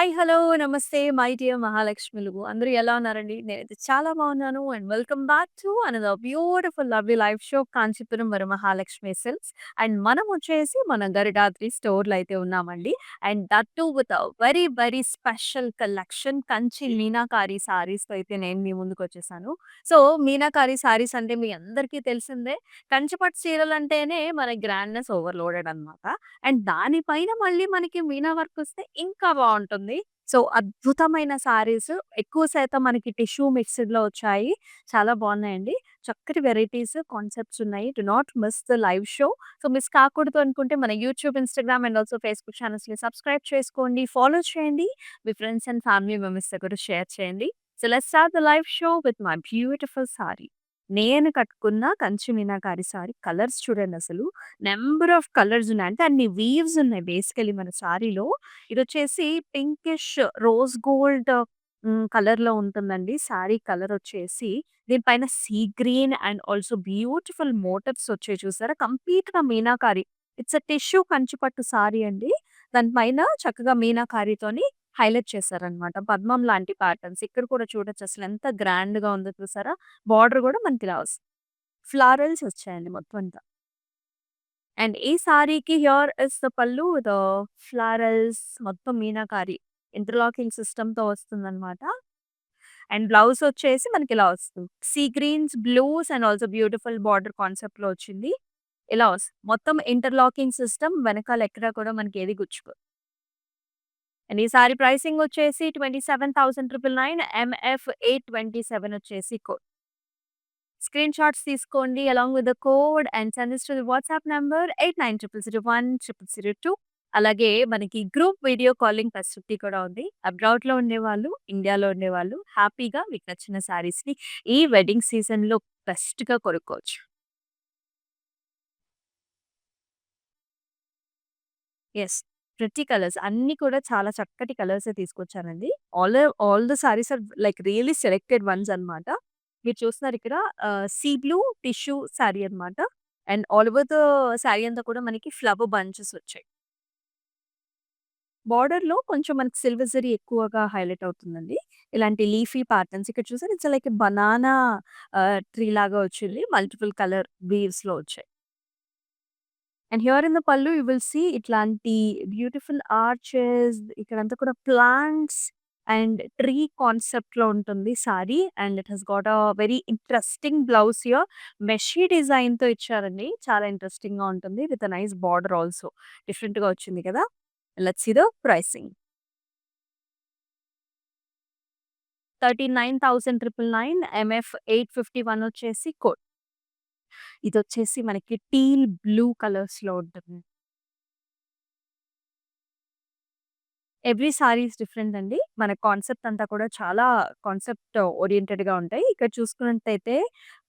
Hi! Hello! నమస్తే my dear మహాలక్ష్మిలు. అందరూ ఎలా ఉన్నారండి? నేనైతే చాలా బాగున్నాను. And welcome back to another beautiful lovely live show 'Kanchipuram Varamahalakshmi silks'. And మనం వచ్చేసి మన గరిడాద్రి స్టోర్‌లో అయితే ఉన్నామండి. And that too with a very very special collection Kanchi meenakari సారీస్‌తో అయితే నేను మీ ముందుకొచ్చేసాను. సో, మీనాకారి సారీస్ అంటే మీ అందరికీ తెలిసిందే. కంచి పట్టు చీరలంటేనే మన గ్రాండ్‌నెస్ ఓవర్‌లోడెడ్ అన్నమాట. అండ్ దానిపైన మళ్ళీ మనకి మీనా వర్క్ వస్తే ఇంకా బావుంటుంది. సో, అద్భుతమైన సారీస్ ఎక్కువ శాతం మనకి టిష్యూ మిక్స్డ్‌లో వచ్చాయి. చాలా బావున్నాయండి. చక్కటి వెరైటీస్, కాన్సెప్ట్స్ ఉన్నాయి. Do not miss the live show. So, miss కాకూడదు అనుకుంటే మన YouTube, Instagram and also Facebook ఛానెల్స్‌ని సబ్స్క్రైబ్ చేసుకోండి. ఫాలో చేయండి. మీ ఫ్రెండ్స్ అండ్ ఫ్యామిలీ మెంబర్స్‌తో కూడా షేర్ చేయండి. So, let's start the live show with my beautiful sari. నేను కట్టుకున్న కంచి మీనాకారి సారీ కలర్స్ చూడండసలు. నంబర్ ఆఫ్ కలర్స్ ఉన్నాయి. అంటే అన్ని వీవ్స్ ఉన్నాయి బేసికల్లీ మన సారీలో. ఇదొచ్చేసి పింకిష్ రోజ్ గోల్డ్ కలర్‌లో ఉంటుందండి. సారీ కలర్ వచ్చేసి దీనిపైన sea green and also beautiful motifs వచ్చాయి చూసారా? కంప్లీట్‌గా meenakari. It's a tissue Kanchi పట్టు సారీ అండి. దాని పైన చక్కగా మీనాకారితోని హైలైట్ చేశారనమాట. పద్మం లాంటి ప్యాటర్న్స్. ఇక్కడ కూడా చూడొచ్చు అసలు ఎంత గ్రాండ్‌గా ఉందో చూసారా? బార్డర్ కూడా మనకి ఇలా వస్తుంది. ఫ్లారల్స్ వచ్చాయండి మొత్తం అంతా. అండ్ ఈ సారీకి హియర్ ఇస్ ద పల్లు విత్ ఫ్లారల్స్ మొత్తం మీనాకారి ఇంటర్లాకింగ్ సిస్టమ్‌తో వస్తుందన్నమాట. అండ్ బ్లౌజ్ వచ్చేసి మనకి ఇలా వస్తుంది. Sea greens, blues and also beautiful border కాన్సెప్ట్‌లో వచ్చింది. ఇలా వస్తుంది. మొత్తం ఇంటర్లాకింగ్ సిస్టమ్ వెనకాల ఎక్కడ కూడా మనకి ఏది గుచ్చుకోదు. అండ్ ఈ సారీ ప్రైసింగ్ వచ్చేసి 27,999 ఎంఎఫ్ 827 వచ్చేసి కోడ్. స్క్రీన్ షాట్స్ తీసుకోండి along with the code and send this to the WhatsApp number 8900010002. అలాగే మనకి గ్రూప్ వీడియో కాలింగ్ ఫెసిలిటీ కూడా ఉంది. అబ్రాడ్‌లో ఉండేవాళ్ళు, ఇండియాలో ఉండేవాళ్ళు హ్యాపీగా మీకు నచ్చిన శారీస్‌ని ఈ వెడ్డింగ్ సీజన్‌లో బెస్ట్‌గా కొనుక్కోవచ్చు. యెస్. ప్రిటీ కలర్స్ అన్నీ కూడా చాలా చక్కటి కలర్సే తీసుకొచ్చానండి. All the saris are like really selected ones అన్నమాట. మీరు చూస్తున్నారు ఇక్కడ సీ బ్లూ టిష్యూ సారీ అన్నమాట. And all over the sari అంతా కూడా మనకి ఫ్లవర్ బంచెస్ వచ్చాయి. బోర్డర్‌లో కొంచెం మనకి సిల్వర్ జరీ ఎక్కువగా హైలైట్ అవుతుందండి. ఇలాంటి లీఫీ ప్యాటర్న్స్ ఇక్కడ చూసారా ఇట్స్ లైక్ బనానా ట్రీ లాగా వచ్చింది. మల్టిపుల్ కలర్ వీవ్స్‌లో వచ్చాయి. And here in the pallu you will see ఇట్లాంటి బ్యూటిఫుల్ ఆర్చెస్ ఇక్కడంతా కూడా ప్లాంట్స్ అండ్ ట్రీ కాన్సెప్ట్‌లో ఉంటుంది sari. And it has got very interesting blouse here. మెషీ డిజైన్‌తో ఇచ్చారండి. చాలా ఇంట్రెస్టింగ్‌గా ఉంటుంది. With a nice border also. డిఫరెంట్‌గా వచ్చింది కదా! Let's see the pricing. 39,999 M F 851 వచ్చేసి కోడ్. ఇదొచ్చేసి మనకి టీల్ బ్లూ కలర్స్‌లో ఉంటుంది. ఎవ్రి సారీ ఈస్ డిఫరెంట్ అండి. మన కాన్సెప్ట్ అంతా కూడా చాలా కాన్సెప్ట్ ఓరియెంటెడ్‌గా ఉంటాయి. ఇక్కడ చూసుకున్నట్టయితే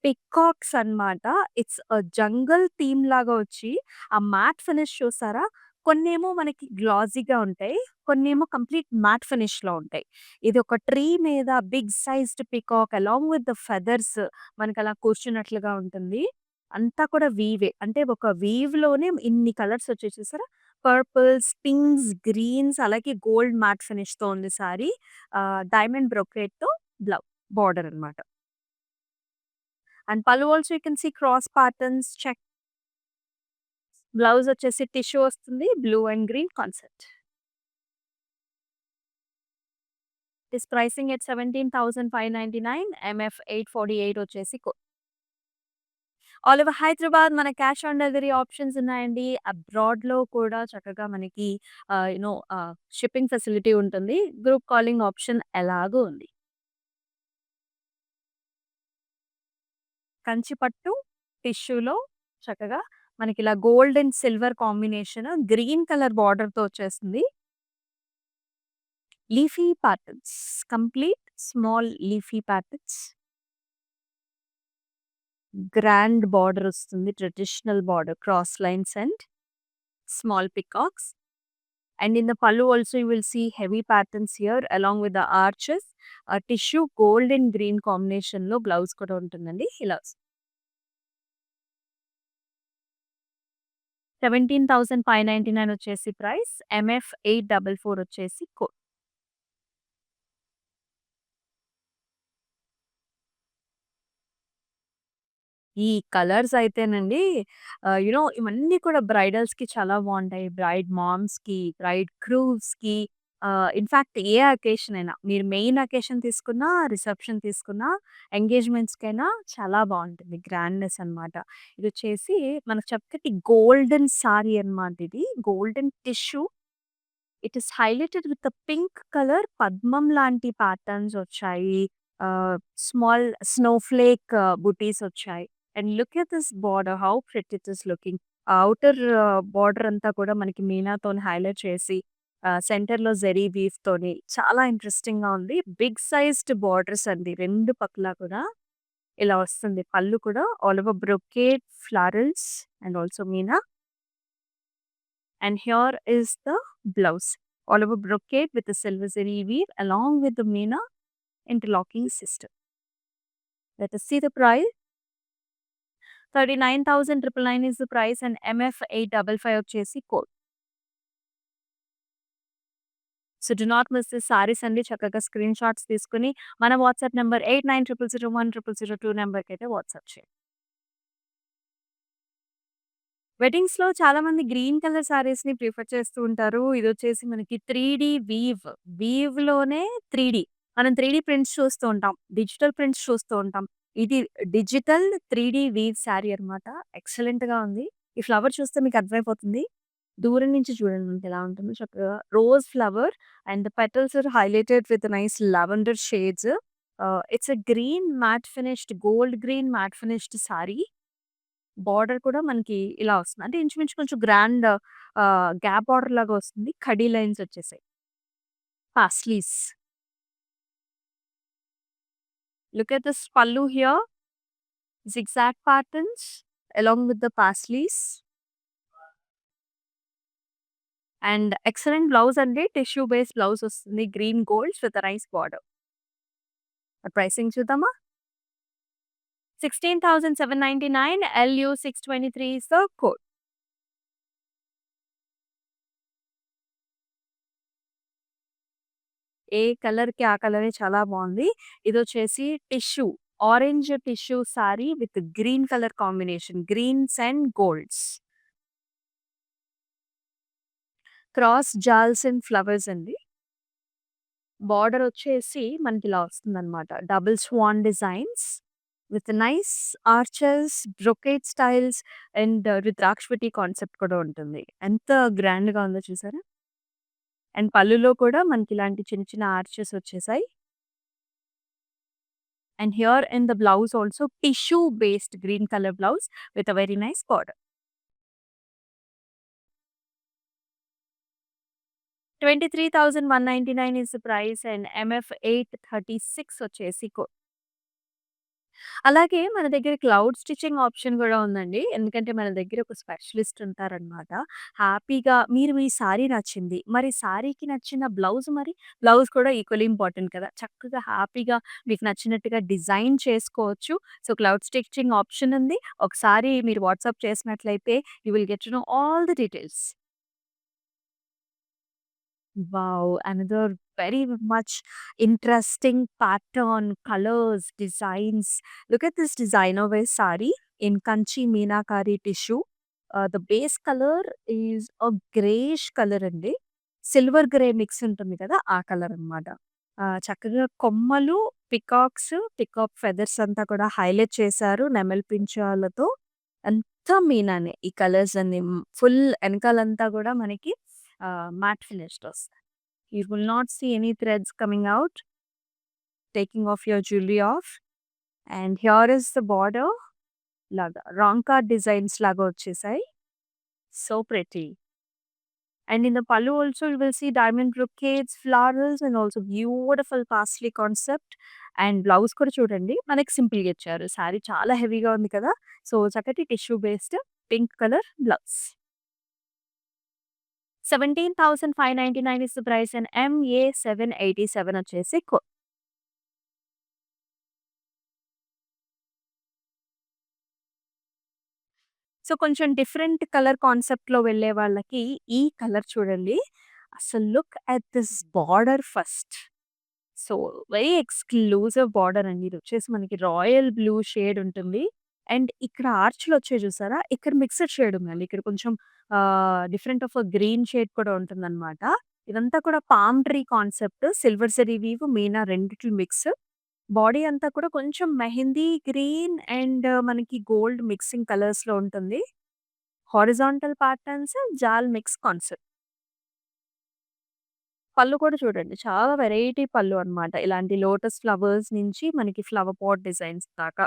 పికాక్స్ అన్నమాట. ఇట్స్ జంగల్ థీమ్ లాగా వచ్చి ఆ మ్యాట్ ఫినిష్ చూసారా? కొన్నేమో మనకి గ్లాజీగా ఉంటాయి. కొన్నేమో కంప్లీట్ మ్యాట్ ఫినిష్‌లో ఉంటాయి. ఇది ఒక ట్రీ మీద big sized peacock along with the feathers మనకలా కూర్చున్నట్లుగా ఉంటుంది. అంతా కూడా వీవే. అంటే ఒక వీవ్‌లోనే ఇన్ని కలర్స్ వచ్చాయి చూసారా? పర్పుల్స్, పింక్స్, గ్రీన్స్ అలాగే గోల్డ్ మ్యాట్ ఫినిష్‌తో ఉంది సారీ. డైమండ్ బ్రొకేట్‌తో బార్డర్ అన్నమాట. And pallu also you can see cross patterns check. Blouse వచ్చేసి టిష్యూ వస్తుంది. Blue and green concept. This pricing at 17,599 MF 848 వచ్చేసి ఆల్ ఓవర్ హైదరాబాద్ మన క్యాష్ ఆన్ డెలివరీ ఆప్షన్స్ ఉన్నాయండి. అబ్రాడ్‌లో కూడా చక్కగా మనకి షిప్పింగ్ ఫెసిలిటీ ఉంటుంది. గ్రూప్ కాలింగ్ ఆప్షన్ ఎలాగో ఉంది. కంచి పట్టు టిష్యూలో చక్కగా మనకిలా gold and silver combination green colour బార్డర్‌తో వచ్చేస్తుంది. Leafy patterns complete small leafy patterns. Grand border వస్తుంది. Traditional border cross lines and small peacocks. And in the pallu also you will see heavy patterns here along with the arches. Tissue gold and green combination లో blouse కూడా ఉంటుందండి. ఇలా 17,599 వచ్చేసి price. MF 844 వచ్చేసి code. ఈ colours అయితేనండి ఇవన్నీ కూడా బ్రైడల్స్‌కి చాలా బావుంటాయి. బ్రైడ్ మామ్స్‌కి, బ్రైడ్ గ్రూమ్స్‌కి ఇన్‌ఫాక్ట్ ఏ అకేషన్ అయినా మీరు మెయిన్ అకేషన్ తీసుకున్నా, రిసెప్షన్ తీసుకున్నా, ఎంగేజ్‌మెంట్స్‌కైనా చాలా బావుంటుంది. గ్రాండ్‌నెస్ అనమాట. ఇదొచ్చేసి మనకు చక్కటి గోల్డెన్ సారీ అనమాట ఇది. Golden tissue. It is highlighted with the pink colour పద్మం లాంటి ప్యాటర్న్స్ వచ్చాయి. స్మాల్ స్నోఫ్లేక్ బుటీస్ వచ్చాయి. And look at this border how pretty it is looking. Outer border అంతా కూడా మనకి మీనాతోని హైలైట్ చేసి సెంటర్‌లో జెరీ వీవ్‌తోని చాలా ఇంట్రెస్టింగ్‌గా ఉంది. బిగ్ సైజ్డ్ బోర్డర్స్ అండి 2 పక్కల కూడా ఇలా వస్తుంది. పళ్ళు కూడా all over brocade florals and also Meena. And here is the blouse. All over brocade with the silver zari weave along with the Meena interlocking system. Let us see the price. 39,999 is the price and MF855 వచ్చేసి code. So do not miss this saris అండి. చక్కగా screen shots తీసుకొని మన WhatsApp number 8900010002 నంబర్‌కైతే WhatsApp చేయండి. వెడ్డింగ్స్‌లో చాలామంది green colour శారీస్‌ని prefer చేస్తూ ఉంటారు. ఇదొచ్చేసి మనకి 3 వీవ్. వీవ్‌లోనే 3 మనం 3 ప్రింట్స్ చూస్తూ ఉంటాం. డిజిటల్ ప్రింట్స్ చూస్తూ ఉంటాం. ఇది డిజిటల్ 3 వీవ్ శారీ అన్నమాట. ఎక్సలెంట్‌గా ఉంది. ఈ ఫ్లవర్ చూస్తే మీకు అర్థమైపోతుంది. దూరం నుంచి చూడండి మనకి ఎలా ఉంటుందో చక్కగా rose flower and the petals are highlighted with nice lavender shades. It's a green matte finished gold green matte finished sari. Border కూడా మనకి ఇలా వస్తుంది. అంటే ఇంచుమించు కొంచెం గ్రాండ్ గ్యాప్ బార్డర్ లాగా వస్తుంది. కడీ లైన్స్ వచ్చేసాయి. పాస్లీస్. లుక్ ఎట్ దిస్ పల్లు here. Zigzag patterns along with the paisleys. And excellent blouse అండి. టిష్యూ బేస్ బ్లౌజ్ వస్తుంది. Green golds with nice border. Pricing చూద్దామా? 16,799 LU623 is the code. ఏ కలర్‌కి ఆ కలరే చాలా బావుంది. ఇదొచ్చేసి tissue, orange tissue sari with green colour combination. Greens and golds. Cross jaals and flowers అండి. బార్డర్ వచ్చేసి మనకిలా వస్తుందనమాట. Double swan designs with nice arches, brocade styles and రుద్రాక్షవతి కాన్సెప్ట్ కూడా ఉంటుంది. ఎంత గ్రాండ్‌గా ఉందో చూసారా? అండ్ పళ్ళులో కూడా మనకిలాంటి చిన్న చిన్న ఆర్చెస్ వచ్చేసాయి. And here in the blouse also tissue based green color blouse with a very nice border. 23,199 is the price and MF836 వచ్చేసి అలాగే మన దగ్గర క్లౌడ్ స్టిచ్చింగ్ ఆప్షన్ గూడా ఉందండి. ఎందుకంటే మన దగ్గర ఒక స్పెషలిస్ట్ ఉంటారనమాట. హ్యాపీగా మీరు మీ సారీ నచ్చింది. మరి సారీకి నచ్చిన బ్లౌజ్ మరి బ్లౌజ్ కూడా ఈక్వల్లీ ఇంపార్టెంట్ కదా! చక్కగా హ్యాపీగా మీకు నచ్చినట్టుగా డిజైన్ చేసుకోవచ్చు. సో, క్లౌడ్ స్టిచ్చింగ్ ఆప్షన్ ఉంది. ఒకసారి మీరు వాట్సాప్ చేసినట్లయితే you will get to no all the details. Wow, another very much interesting pattern, colors, designs. Look at this designer wear sari in Kanchi Meenakari tissue. The base color is a grayish color అండి. Silver grey mix ఉంటుంది కదా! ఆ colour అన్నమాట. చక్కగా కొమ్మలు, peacock feathers అంతా కూడా highlight చేశారు నెమలి పించాలతో. అంతా మీనానే ఈ కలర్స్ అన్ని. ఫుల్ ఎనకాలంతా కూడా మనకి matte finished వస్తాయి. You will not see any threads coming out, taking off your jewelry off. And here is the border లాగా రాంకా డిజైన్స్ లాగా వచ్చేసాయి. So pretty. And in the pallu also you will see diamond brocades, florals and also beautiful parsley concept. And blouse కూడా చూడండి మనకి సింపుల్‌గా ఇచ్చారు. Sorry చాలా హెవీగా ఉంది కదా! సో, చక్కటి tissue based pink colour blouse. 17,599 is the price and MA787 వచ్చేసి సో, కొంచెం డిఫరెంట్ కలర్ కాన్సెప్ట్‌లో వెళ్ళే వాళ్ళకి ఈ కలర్ చూడండి. అసలు look at this border first. So, very exclusive border అండి. ఇదొచ్చేసి మనకి రాయల్ బ్లూ షేడ్ ఉంటుంది. అండ్ ఇక్కడ ఆర్చ్‌లొచ్చాయి చూసారా? ఇక్కడ మిక్స్డ్ షేడ్ ఉందండి. ఇక్కడ కొంచెం డిఫరెంట్ ఆఫ్ గ్రీన్ షేడ్ కూడా ఉంటుందనమాట. ఇదంతా కూడా palm tree concept. Silver zari weave, meena రెండిట్లు మిక్స్. బాడీ అంతా కూడా కొంచెం మెహందీ గ్రీన్ అండ్ మనకి గోల్డ్ మిక్సింగ్ కలర్స్‌లో ఉంటుంది. Horizontal patterns, jaal mix concept. పళ్ళు కూడా చూడండి. చాలా వెరైటీ పళ్ళు అన్నమాట. ఇలాంటి లోటస్ ఫ్లవర్స్ నుంచి మనకి ఫ్లవర్ పాట్ డిజైన్స్ దాకా.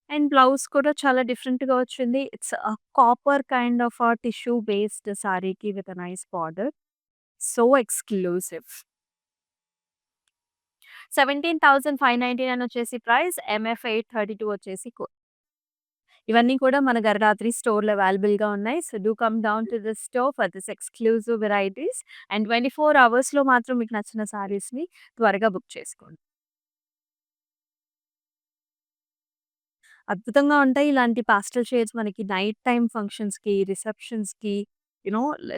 అండ్ బ్లౌజ్ కూడా చాలా డిఫరెంట్‌గా వచ్చింది. It's copper kind of tissue based సారీకి with a nice border. So exclusive. 17,599 వచ్చేసి ప్రైస్. ఎంఎఫ్ 832 వచ్చేసి ఇవన్నీ కూడా మన గరరాత్రి స్టోర్‌లో అవైలబుల్‌గా ఉన్నాయి. So, do come down to the store for this exclusive varieties. And 24 అవర్స్‌లో మాత్రం మీకు నచ్చిన సారీస్‌ని త్వరగా బుక్ చేసుకోండి. అద్భుతంగా ఉంటాయి ఇలాంటి పాస్టెల్ షేడ్స్ మనకి నైట్ టైమ్ ఫంక్షన్స్‌కి, రిసెప్షన్స్‌కి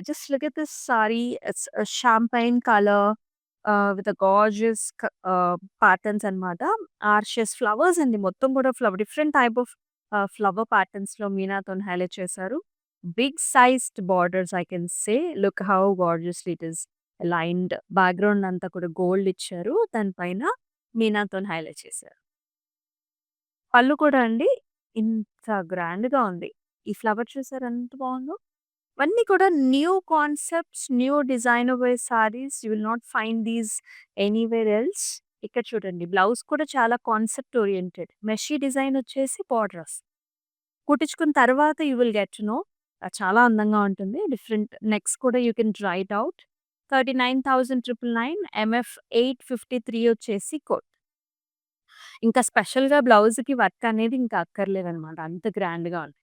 just look at this sari. It's champagne colour with a gorgeous patterns అన్నమాట. ఆర్షియస్ ఫ్లవర్స్ అండి. మొత్తం కూడా డిఫరెంట్ టైప్ ఆఫ్ ఫ్లవర్ ప్యాటర్న్స్‌లో మీనాతోని హైలైట్ చేశారు. Big sized borders I can say. Look how gorgeously it is lined. Background అంతా కూడా గోల్డ్ ఇచ్చారు. దాని పైన మీనాతోని హైలైట్ చేశారు. పళ్ళు కూడా అండి ఇంత గ్రాండ్‌గా ఉంది. ఈ ఫ్లవర్ చూసారా ఎంత బావుందో? ఇవన్నీ కూడా new concepts, new designer wear saris. You will not find these anywhere else. ఇక్కడ చూడండి బ్లౌజ్ కూడా చాలా కాన్సెప్ట్ ఓరియెంటెడ్. మెషీ డిజైన్ వచ్చేసి బార్డర్స్. కుట్టించుకున్న తర్వాత you will get to know. చాలా అందంగా ఉంటుంది. డిఫరెంట్ నెక్స్ కూడా you can try it out. 39,999 MF 853 వచ్చేసి ఇంకా స్పెషల్‌గా బ్లౌజ్‌కి వర్క్ అనేది ఇంకా అక్కర్లేదనమాట. అంత గ్రాండ్‌గా ఉంది.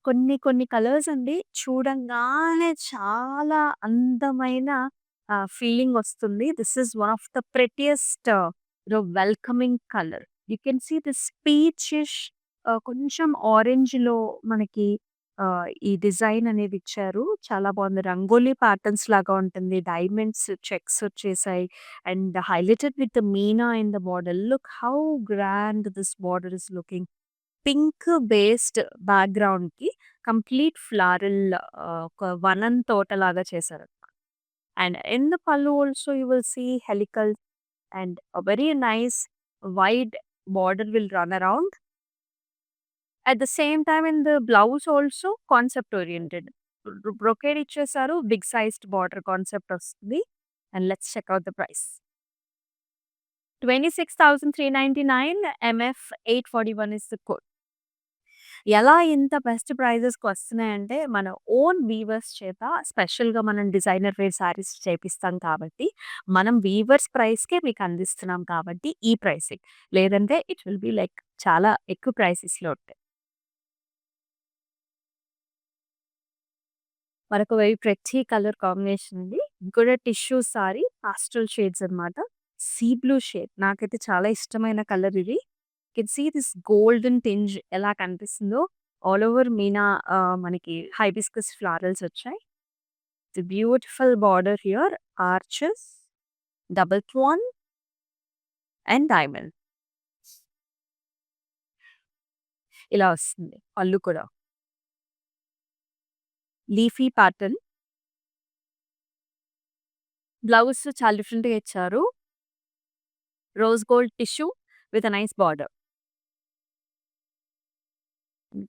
కొన్ని కొన్ని కలర్స్ అండి చూడంగానే చాలా అందమైన ఫీలింగ్ వస్తుంది. This is one of the prettiest welcoming colour. You can see this peachish కొంచెం ఆరెంజ్‌లో మనకి ఈ డిజైన్ అనేది ఇచ్చారు. చాలా బాగుంది. రంగోలీ ప్యాటర్న్స్ లాగా ఉంటుంది. డైమండ్స్ చెక్స్ వచ్చేసాయి. And highlighted with meena in the border. Look how grand this border is looking. Pink based బ్యాక్‌గ్రౌండ్‌కి కంప్లీట్ ఫ్లారల్ ఒక వనం తోటలాగా చేశారు. And in the pallu also you will see helical and a very nice wide border will run around. At the same time in the blouse also concept oriented. Brocade ఇచ్చేసారు. Big sized border concept వస్తుంది. And let's check out the price. 26,399 MF 841 is the code. ఎలా ఇంత best ప్రైజెస్‌కొస్తున్నాయంటే, మన own weavers చేత స్పెషల్‌గా మనం designer wear saris చేపిస్తాం కాబట్టి, మనం వీవర్స్ ప్రైస్‌కే మీకు అందిస్తున్నాం కాబట్టి ఈ ప్రైసింగ్. లేదంటే ఇట్ విల్ బి లైక్ చాలా ఎక్కువ ప్రైసెస్‌లో ఉంటాయి. మరొక వెరీ ప్రెటీ కలర్ కాంబినేషన్ అండి. ఇది కూడా టిష్యూ సారీ పాస్టల్ షేడ్స్ అన్నమాట. సీ బ్లూ షేడ్ నాకైతే చాలా ఇష్టమైన కలర్ ఇది. Can see this golden tinge ఎలా కనిపిస్తుందో ఆల్ ఓవర్ మీనా మనకి హైబిస్కస్ ఫ్లారల్స్ వచ్చాయి. The beautiful border here arches, double swan and diamond ఇలా వస్తుంది. పళ్ళు కూడా లీఫీ ప్యాటర్న్. బ్లౌజ్ చాలా డిఫరెంట్‌గా ఇచ్చారు. Rose gold tissue with a nice border.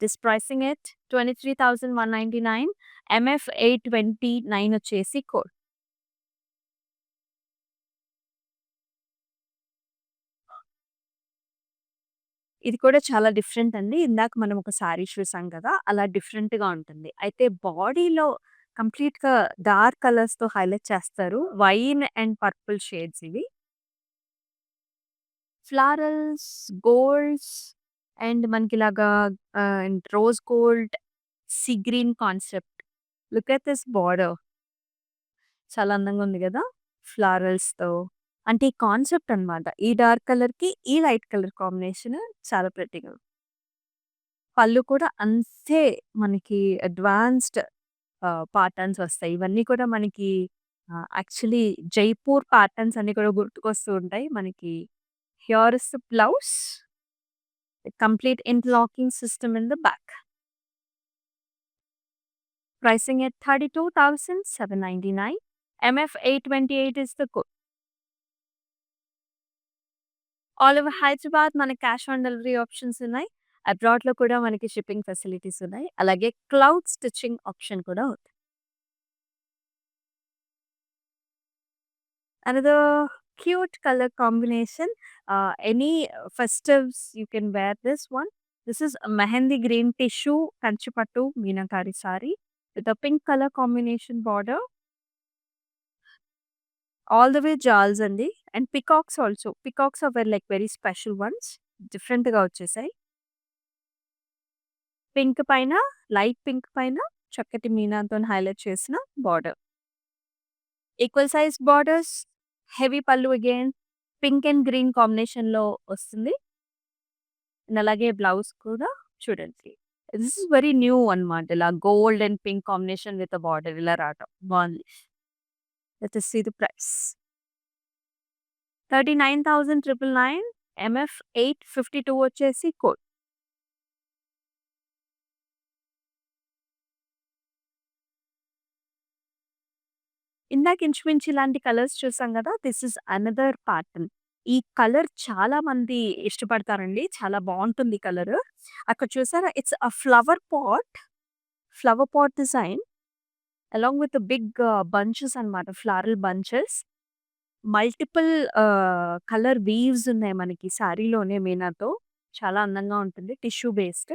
This pricing at 23,199 MF 829 వచ్చేసి కోడ్. ఇది కూడా చాలా డిఫరెంట్ అండి. ఇందాక మనం ఒక సారీ చూసాం కదా! అలా డిఫరెంట్‌గా ఉంటుంది. అయితే బాడీలో కంప్లీట్‌గా డార్క్ కలర్స్‌తో హైలైట్ చేస్తారు. వైన్ అండ్ పర్పుల్ షేడ్స్ ఇవి. ఫ్లారల్స్, గోల్డ్స్ అండ్ మనకిలాగా rose gold, sea green concept. Look at this border. చాలా అందంగా ఉంది గదా! ఫ్లారల్స్‌తో. అంటే ఈ కాన్సెప్ట్ అన్నమాట. ఈ డార్క్ కలర్‌కి, ఈ లైట్ కలర్ కాంబినేషన్ చాలా ప్రెట్టీగా పళ్ళు కూడా అంతే మనకి అడ్వాన్స్‌డ్ ప్యాటర్న్స్ వస్తాయి. ఇవన్నీ కూడా మనకి యాక్చువల్లీ జైపూర్ ప్యాటర్న్స్ అన్నీ కూడా గుర్తుకొస్తూ ఉంటాయి మనకి. Here is the blouse, the complete interlocking system in the back. Pricing at 32,799. MF828 is the code. All over Hyderabad మనకి క్యాష్ ఆన్ డెలివరీ ఆప్షన్స్ ఉన్నాయి. అబ్రాడ్‌లో కూడా మనకి షిప్పింగ్ ఫెసిలిటీస్ ఉన్నాయి. అలాగే క్లౌడ్ స్టిచింగ్ ఆప్షన్ కూడా ఉంది. Another cute color combination. Any festives you can wear this one. This is a mehendi green tissue kanchipattu meenakari saree with a pink color combination border. All the way jals andi and peacocks also. Peacocks are like very special ones. Different గా వచ్చేసాయి. Pink పైన light pink పైన చక్కటి మీనాతోని highlight చేసిన border. Equal size borders, heavy పల్లు again pink and green కాంబినేషన్‌లో వస్తుంది. And అలాగే బ్లౌజ్ కూడా చూడండి. దిస్ ఇస్ వెరీ న్యూ అన్నమాట. ఇలా gold and pink combination with border ఇలా రావటం బాగుంది. Let us see the price. 39,999. MF 852 వచ్చేసి కోడ్. ఇందాక ఇంచుమించు ఇలాంటి కలర్స్ చూసాం కదా! This is another pattern. ఈ కలర్ చాలా మంది ఇష్టపడతారండి. చాలా బావుంటుంది ఈ కలరు. అక్కడ చూసారా it's a flower pot design along with big bunches అన్నమాట. Floral bunches. Multiple colour weaves ఉన్నాయి మనకి శారీలోనే మీనాతో. చాలా అందంగా ఉంటుంది. Tissue based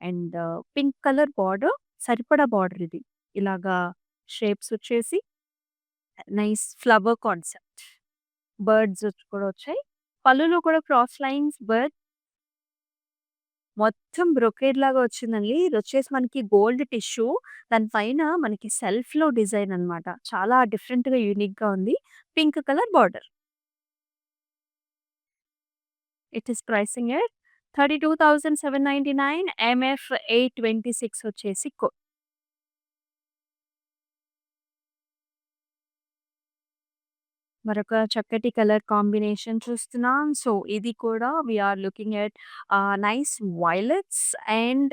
and pink colour border సరిపడా బార్డర్ ఇది. ఇలాగా షేప్స్ వచ్చేసి నైస్ ఫ్లవర్ కాన్సెప్ట్. బర్డ్స్ కూడా వచ్చాయి. పళ్ళులో కూడా క్రాస్ లైన్స్ మొత్తం బ్రొకేడ్ లాగా వచ్చిందండి. ఇదొచ్చేసి మనకి గోల్డ్ టిష్యూ. దాని పైన మనకి సెల్ఫ్‌లో డిజైన్ అన్నమాట. చాలా డిఫరెంట్‌గా, యూనిక్‌గా ఉంది. Pink colour border. It is pricing at 32,799. MF 826 వచ్చేసి కోడ్. మరొక చక్కటి కలర్ కాంబినేషన్ చూస్తున్నాం. సో, ఇది కూడా we are looking at nice violets and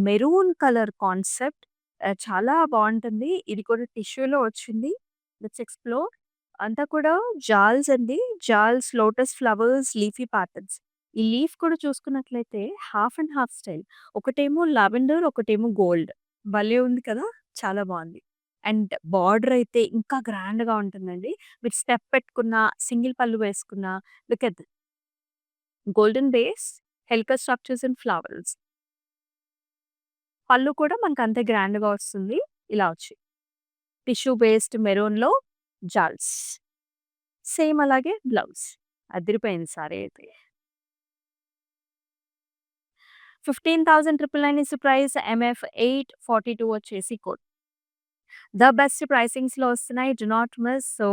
maroon colour concept. చాలా బావుంటుంది. ఇది కూడా టిష్యూలో వచ్చింది. Let's explore. అంతా కూడా జాల్స్ అండి. Jaals, lotus flowers, leafy patterns. ఈ లీఫ్ కూడా చూసుకున్నట్లయితే హాఫ్ అండ్ హాఫ్ స్టైల్. ఒకటేమో లావెండర్, ఒకటేమో గోల్డ్. భలే ఉంది కదా! చాలా బావుంది. అండ్ బార్డర్ అయితే ఇంకా గ్రాండ్‌గా ఉంటుందండి. మీరు స్టెప్ పెట్టుకున్న, సింగిల్ పళ్ళు వేసుకున్న look at golden base, helical structures and flowers. పళ్ళు కూడా మనకు అంతే గ్రాండ్‌గా వస్తుంది. ఇలా వచ్చి టిష్యూ బేస్డ్ మెరూన్‌లో జాల్స్. సేమ్ అలాగే బ్లౌజ్. అదిరిపోయింది సారీ అయితే. 15,999 ఇస్ ద ప్రైస్. MF 842 వచ్చేసి కోడ్. ద బెస్ట్ ప్రైసింగ్స్‌లో వస్తున్నాయి. Do not miss. సో,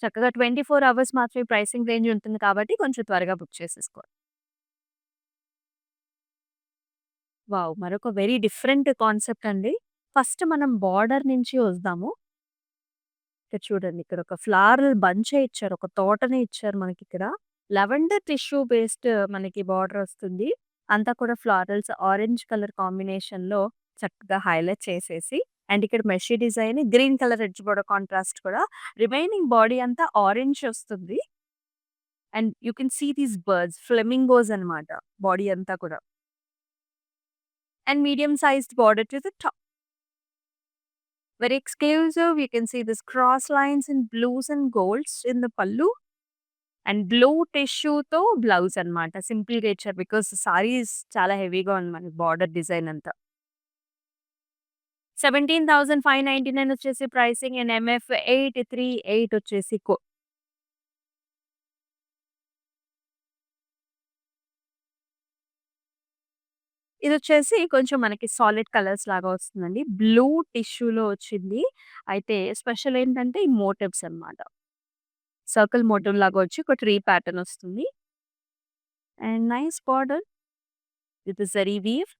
చక్కగా 24 అవర్స్ మాత్రమే ప్రైసింగ్ రేంజ్ ఉంటుంది కాబట్టి కొంచెం త్వరగా బుక్ చేసేసుకోండి. వావ్! మరొక వెరీ డిఫరెంట్ కాన్సెప్ట్ అండి. ఫస్ట్ మనం బార్డర్ నుంచి వద్దాము. ఇక్కడ చూడండి. ఇక్కడ ఒక ఫ్లారల్ బంచే ఇచ్చారు. ఒక తోటనే ఇచ్చారు మనకిక్కడ. లెవెండర్ టిష్యూ బేస్డ్ మనకి బార్డర్ వస్తుంది. అంతా కూడా ఫ్లారల్స్ ఆరెంజ్ కలర్ కాంబినేషన్‌లో చక్కగా హైలైట్ చేసేసి అండ్ ఇక్కడ మెషీ design, green colour edge border contrast కూడా. రిమైనింగ్ బాడీ అంతా ఆరెంజ్ వస్తుంది. And you can see these birds flamingos అన్నమాట బాడీ అంతా కూడా. And medium sized border to the top. Very exclusive. You can see this cross lines in blues and golds in the pallu and blue tissue తో blouse అన్నమాట. సింపుల్‌గా ఇచ్చారు because saris చాలా హెవీగా ఉంది మనకి బార్డర్ డిజైన్ అంతా. 17,599 వచ్చేసి ప్రైసింగ్ అండ్ MF 838 వచ్చేసి ఇదొచ్చేసి కొంచెం మనకి సాలిడ్ కలర్స్ లాగా వస్తుందండి. బ్లూ టిష్యూలో వచ్చింది. అయితే స్పెషల్ ఏంటంటే ఈ మోటివ్స్ అన్నమాట. సర్కిల్ మోటివ్ లాగా వచ్చి ఒక ట్రీ ప్యాటర్న్ వస్తుంది. And nice border with zari weave.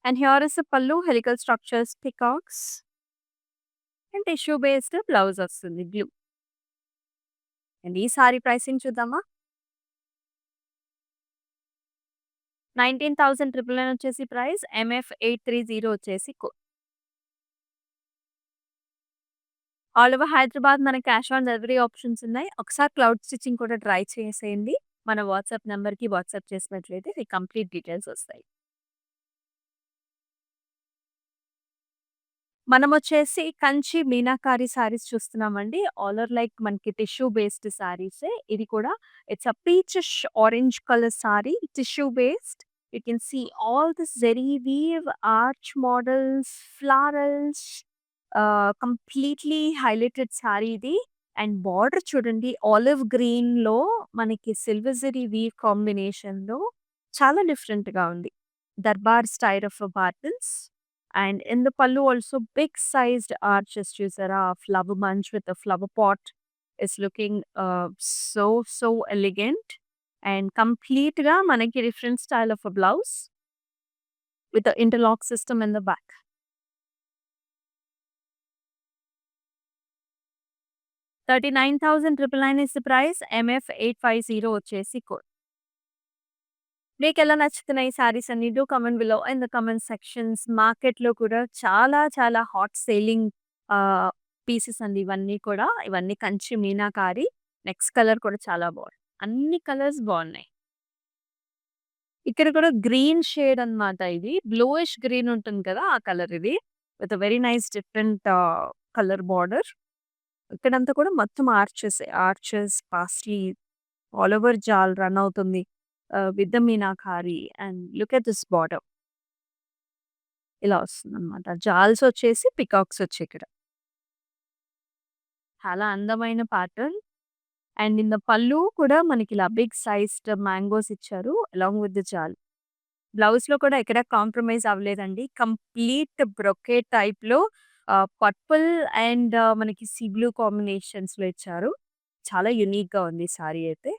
And here is the pallu, helical structures, peacocks and tissue based blouse వస్తుంది బ్లూ. అండ్ ఈ సారీ ప్రైసింగ్ చూద్దామా? 19,999 వచ్చేసి ప్రైస్. ఎంఎఫ్ 830 వచ్చేసి ఆల్ ఓవర్ హైదరాబాద్ మనకి క్యాష్ ఆన్ డెలివరీ ఆప్షన్స్ ఉన్నాయి. ఒకసారి క్లౌడ్ స్టిచింగ్ కూడా ట్రై చేసేయండి. మన వాట్సాప్ నంబర్‌కి వాట్సాప్ చేసినట్లయితే మీకు కంప్లీట్ డీటెయిల్స్ వస్తాయి. మనమొచ్చేసి కంచి మీనాకారి సారీస్ చూస్తున్నామండి. ఆల్ ఆర్ లైక్ మనకి టిష్యూ బేస్డ్ సారీసే. ఇది కూడా it's a peachish orange colour sari. Tissue based. You can see all this zari weave, arch models, florals, completely highlighted sari ఇది. అండ్ బార్డర్ చూడండి ఆలివ్ గ్రీన్‌లో మనకి సిల్వర్ జెరీ వీవ్ కాంబినేషన్‌లో చాలా డిఫరెంట్‌గా ఉంది. Darbar style of bottles. And in the pallu also big sized arches చూసారా? Flower bunch with a flower pot is looking so elegant. And complete గా మనకి different style of a blouse with the interlock system in the back. 39,999 is the price. MF 850 వచ్చేసి code. మీకెలా నచ్చుతున్నాయి ఈ సారీస్ అన్ని? Do comment below in the comment sections. మార్కెట్‌లో కూడా చాలా చాలా హాట్ సేలింగ్ ఆహ్, పీసెస్ అండి ఇవన్నీ కూడా. ఇవన్నీ కంచి మీనాకారి. నెక్స్ట్ కలర్ కూడా చాలా బావుంది. అన్ని కలర్స్ బావున్నాయి. ఇక్కడ కూడా గ్రీన్ షేడ్ అన్నమాట ఇది. బ్లూయిష్ గ్రీన్ ఉంటుంది కదా! ఆ కలర్ ఇది. With a very nice different colour border. ఇక్కడంతా కూడా మొత్తం arches, paisley all over jaal run అవుతుంది. With the meenakari and look at this border. ఇలా వస్తుందన్నమాట. జాల్స్ వచ్చేసి పికాక్స్ వచ్చాయి ఇక్కడ. చాలా అందమైన ప్యాటర్న్. అండ్ ఇన్ ద పల్లు కూడా మనకి ఇలా బిగ్ సైజ్డ్ మ్యాంగోస్ ఇచ్చారు అలాంగ్ విత్ ద జాల్. బ్లౌజ్‌లో కూడా ఎక్కడ కాంప్రమైజ్ అవ్వలేదండి. కంప్లీట్ బ్రొకేట్ టైప్‌లో పర్పుల్ అండ్ మనకి సీ బ్లూ కాంబినేషన్స్‌లో ఇచ్చారు. చాలా యూనిక్‌గా ఉంది ఈ సారీ అయితే.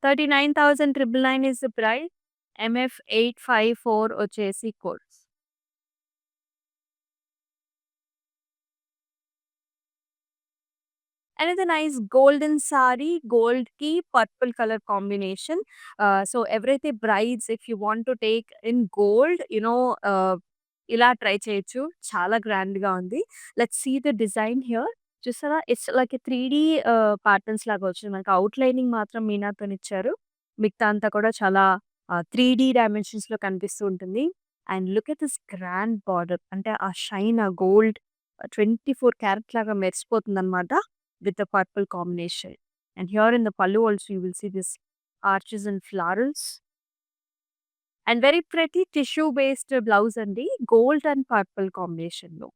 39,999 is the price. MF 854 వచ్చేసి code. Another nice golden saree, gold కి పర్పుల్ కలర్ కాంబినేషన్. సో ఎవరైతే brides if you want to take in gold ఇలా ట్రై చేయొచ్చు. చాలా గ్రాండ్‌గా ఉంది. Let's see the design here. చూసారా? ఇట్స్ లైక్ ఎ 3 ప్యాటర్న్స్ లాగా వచ్చింది. మనకి ఔట్‌లైనింగ్ మాత్రం మీనాతోనిచ్చారు. మిగతా అంతా కూడా చాలా 3 డైమెన్షన్స్‌లో కనిపిస్తూ ఉంటుంది. And look at this grand border. అంటే ఆ షైన్ ఆ గోల్డ్ 24 క్యారెట్ లాగా మెరిసిపోతుందన్నమాట. With the purple combination. And here in the pallu also you will see this arches and florals. And very pretty tissue based blouse and the gold and purple combination look.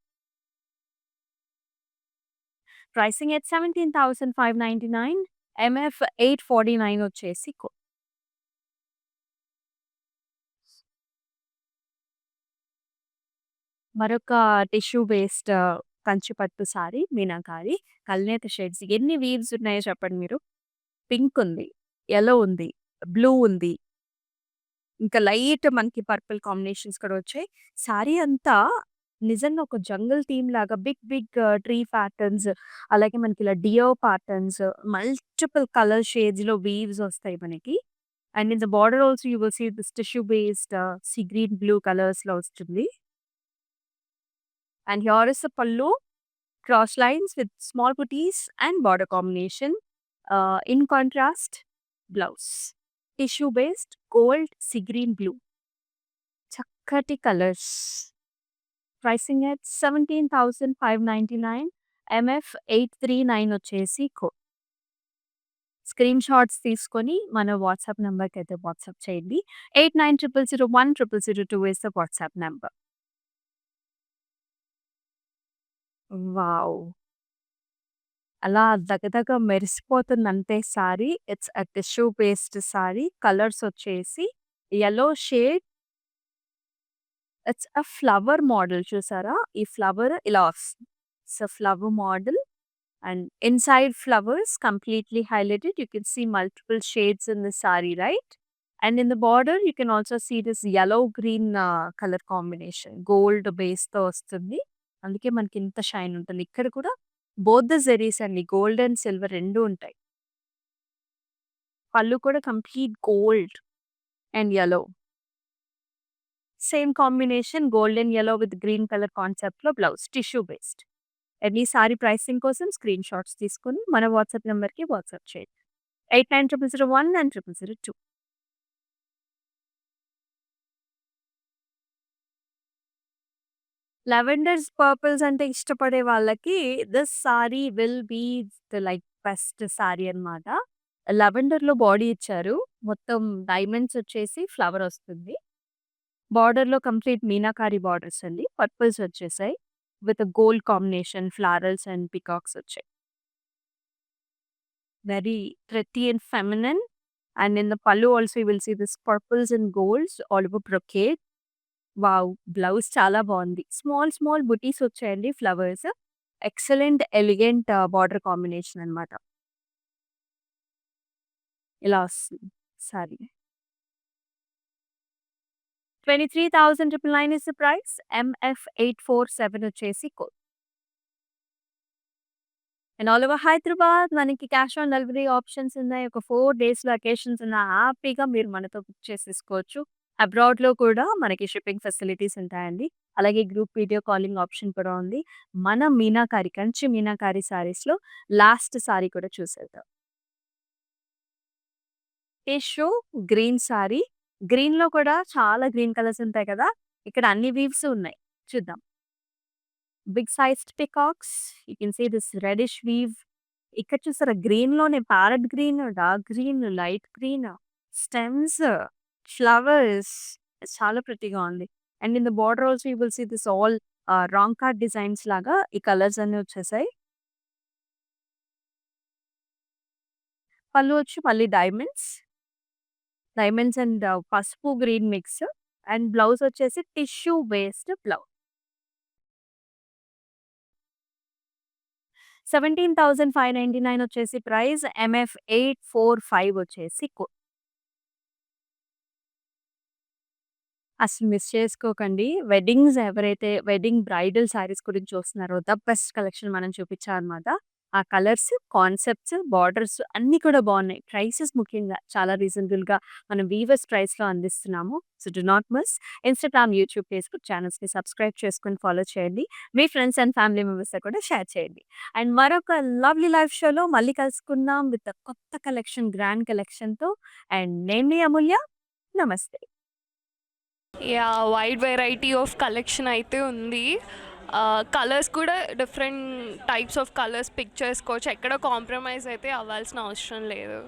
Pricing at 17,599. MF 849 వచ్చేసి మరొక tissue based Kanchi పట్టు sorry meenakari. కల్నేత shades ఎన్ని weaves ఉన్నాయో చెప్పండి మీరు? Pink ఉంది, yellow ఉంది, blue ఉంది. ఇంకా లైట్ మనకి పర్పుల్ కాంబినేషన్స్ కూడా వచ్చాయి. సారీ అంతా నిజంగా ఒక జంగిల్ థీమ్ లాగా బిగ్ బిగ్ ట్రీ ప్యాటర్న్స్, అలాగే మనకి ఇలా డియర్ ప్యాటర్న్స్, మల్టిపుల్ కలర్ షేడ్స్‌లో వీవ్స్ వస్తాయి మనకి. And in the border also you will see this tissue based sea green, blue కలర్స్‌లో వస్తుంది. And here is the pallu, cross lines with small booties and border combination. In contrast, blouse. Tissue based, gold, sea green, blue. Chakkati colors. Pricing at 17,599. MF 839 వచ్చేసి screen shots తీసుకొని మన WhatsApp నంబర్కి అయితే WhatsApp చేయండి. 8900010002 is the WhatsApp number. Wow! అలా దగదగ మెరిసిపోతుందంటే sari. It's a tissue based sari. Colours వచ్చేసి yellow shade. It's a flower model చూసారా? ఈ ఫ్లవర్ ఇలా వస్తుంది. It's a flower model and inside flowers completely highlighted. You can see multiple shades in the sari right? And in the border you can also see this yellow green colour combination. Gold బేస్‌తో వస్తుంది. అందుకే మనకి ఇంత shine ఉంటుంది. ఇక్కడ కూడా both the Jerry's అండి. Gold and silver 2 ఉంటాయి. పళ్ళు కూడా complete gold and yellow. Same combination gold and yellow with green colour కాన్సెప్ట్‌లో బ్లౌజ్ టిష్యూ బేస్డ్. మీ సారీ ప్రైసింగ్ కోసం స్క్రీన్ షాట్స్ తీసుకొని మన వాట్సాప్ నంబర్‌కి వాట్సాప్ చేయండి. 890001 అండ్ 0002. లావెండర్స్, పర్పుల్స్ అంటే ఇష్టపడే వాళ్ళకి this sari will be the like best sari అన్నమాట. లావెండర్‌లో బాడీ ఇచ్చారు. మొత్తం డైమండ్స్ వచ్చేసి ఫ్లవర్ వస్తుంది. బార్డర్‌లో కంప్లీట్ మీనాకారి బార్డర్స్ అండి. పర్పుల్స్ వచ్చేసాయి. With gold combination florals and peacocks వచ్చాయి. Very pretty and feminine. And in the pallu also you will see this purples and golds all over brocade. Wow! Blouse చాలా బావుంది. Small small బుటీస్ వచ్చాయండి flowers. Excellent elegant border combination అన్నమాట. ఇలా వస్తుంది sorry. 23,999 is the price. MF847 వచ్చేసి code. And all over Hyderabad మనకి cash on delivery options ఉన్నాయి. ఒక 4 డేస్‌లో అకేషన్స్ ఉన్న హ్యాపీగా మీరు మనతో బుక్ చేసేసుకోవచ్చు. అబ్రాడ్‌లో కూడా మనకి షిప్పింగ్ ఫెసిలిటీస్ ఉంటాయండి. అలాగే గ్రూప్ వీడియో కాలింగ్ ఆప్షన్ కూడా ఉంది. మన మీనాకారి, కంచి మీనాకారి సారీస్‌లో లాస్ట్ సారీ కూడా చూసేద్దాం. Tissue green sorry. గ్రీన్‌లో కూడా చాలా గ్రీన్ కలర్స్ ఉంటాయి కదా! ఇక్కడ అన్ని వీవ్స్ ఉన్నాయి. చూద్దాం. Big sized peacocks. You can see this reddish weave. ఇక్కడ చూసారా గ్రీన్‌లోనే parrot green, dark green, light green, stems, flowers చాలా ప్రిటీగా ఉంది. And in the border also you will see this all wrong card designs లాగా ఈ కలర్స్ అన్నీ వచ్చేసాయి. పళ్ళు వచ్చి మళ్ళీ డైమండ్స్ అండ్ పసుపు గ్రీన్ మిక్స్. అండ్ బ్లౌజ్ వచ్చేసి టిష్యూ బేస్డ్ బ్లౌజ్. 17,599 వచ్చేసి ప్రైస్. MF845 వచ్చేసి అసలు మిస్ చేసుకోకండి. వెడ్డింగ్ బ్రైడల్ శారీస్ గురించి చూస్తున్నారో ద బెస్ట్ కలెక్షన్ మనం చూపించామన్నమాట. ఆ కలర్స్, కాన్సెప్ట్స్, బార్డర్స్ అన్నీ కూడా బావున్నాయి. ప్రైసెస్ ముఖ్యంగా చాలా రీజనబుల్‌గా మనం వీవర్స్ ప్రైస్‌లో అందిస్తున్నాము. So, do not miss. Instagram, YouTube, Facebook ఛానెల్స్‌ని సబ్స్క్రైబ్ చేసుకొని ఫాలో చేయండి. మీ ఫ్రెండ్స్ అండ్ ఫ్యామిలీ మెంబర్స్‌తో కూడా షేర్ చేయండి. అండ్ మరొక లవ్లీ లైవ్ షోలో మళ్ళీ కలుసుకుందాం విత్ కొత్త కలెక్షన్, గ్రాండ్ కలెక్షన్‌తో. అండ్ నేను మీ అమూల్య. నమస్తే. Yeah! Wide variety of collection అయితే ఉంది. కలర్స్ కూడా different types of colours pick చేసుకోవచ్చు. ఎక్కడ కాంప్రమైజ్ అయితే అవ్వాల్సిన అవసరం లేదు.